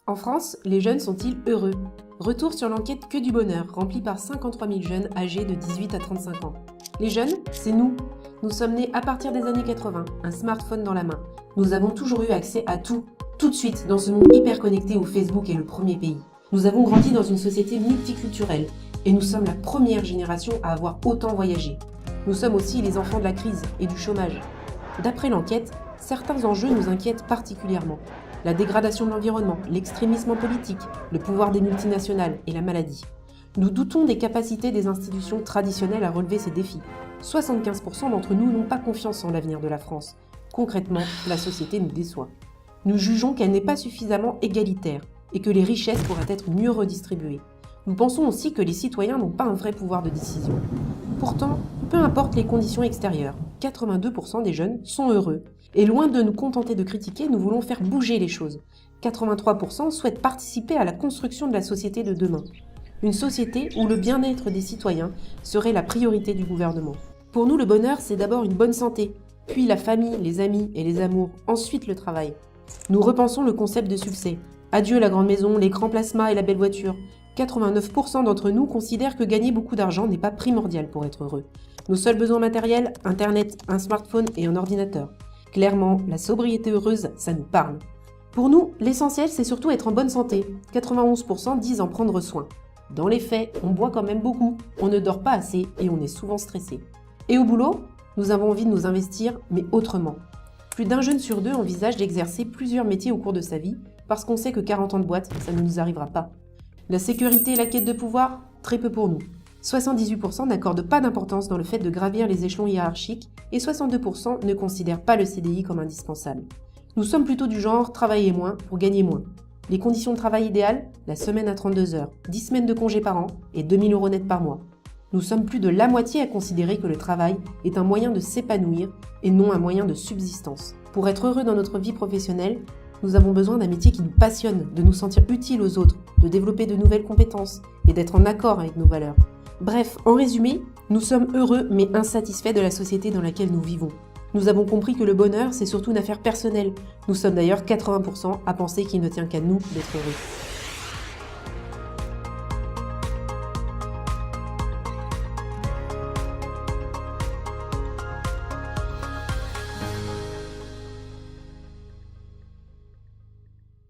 En France, les jeunes sont-ils heureux? Retour sur l'enquête Que du bonheur, remplie par 53 000 jeunes âgés de 18 à 35 ans. Les jeunes, c'est nous. Nous sommes nés à partir des années 80, un smartphone dans la main. Nous avons toujours eu accès à tout de suite, dans ce monde hyper connecté où Facebook est le premier pays. Nous avons grandi dans une société multiculturelle et nous sommes la première génération à avoir autant voyagé. Nous sommes aussi les enfants de la crise et du chômage. D'après l'enquête, certains enjeux nous inquiètent particulièrement. La dégradation de l'environnement, l'extrémisme politique, le pouvoir des multinationales et la maladie. Nous doutons des capacités des institutions traditionnelles à relever ces défis. 75% d'entre nous n'ont pas confiance en l'avenir de la France. Concrètement, la société nous déçoit. Nous jugeons qu'elle n'est pas suffisamment égalitaire et que les richesses pourraient être mieux redistribuées. Nous pensons aussi que les citoyens n'ont pas un vrai pouvoir de décision. Pourtant, peu importe les conditions extérieures, 82% des jeunes sont heureux. Et loin de nous contenter de critiquer, nous voulons faire bouger les choses. 83% souhaitent participer à la construction de la société de demain. Une société où le bien-être des citoyens serait la priorité du gouvernement. Pour nous, le bonheur, c'est d'abord une bonne santé, puis la famille, les amis et les amours, ensuite le travail. Nous repensons le concept de succès. Adieu la grande maison, l'écran plasma et la belle voiture. 89% d'entre nous considèrent que gagner beaucoup d'argent n'est pas primordial pour être heureux. Nos seuls besoins matériels, Internet, un smartphone et un ordinateur. Clairement, la sobriété heureuse, ça nous parle. Pour nous, l'essentiel, c'est surtout être en bonne santé. 91% disent en prendre soin. Dans les faits, on boit quand même beaucoup, on ne dort pas assez et on est souvent stressé. Et au boulot, nous avons envie de nous investir, mais autrement. Plus d'un jeune sur deux envisage d'exercer plusieurs métiers au cours de sa vie, parce qu'on sait que 40 ans de boîte, ça ne nous arrivera pas. La sécurité et la quête de pouvoir, très peu pour nous. 78% n'accordent pas d'importance dans le fait de gravir les échelons hiérarchiques et 62% ne considèrent pas le CDI comme indispensable. Nous sommes plutôt du genre travailler moins pour gagner moins. Les conditions de travail idéales, la semaine à 32 heures, 10 semaines de congés par an et 2 000 € net par mois. Nous sommes plus de la moitié à considérer que le travail est un moyen de s'épanouir et non un moyen de subsistance. Pour être heureux dans notre vie professionnelle, nous avons besoin d'un métier qui nous passionne, de nous sentir utiles aux autres, de développer de nouvelles compétences et d'être en accord avec nos valeurs. Bref, en résumé, nous sommes heureux mais insatisfaits de la société dans laquelle nous vivons. Nous avons compris que le bonheur, c'est surtout une affaire personnelle. Nous sommes d'ailleurs 80% à penser qu'il ne tient qu'à nous d'être heureux.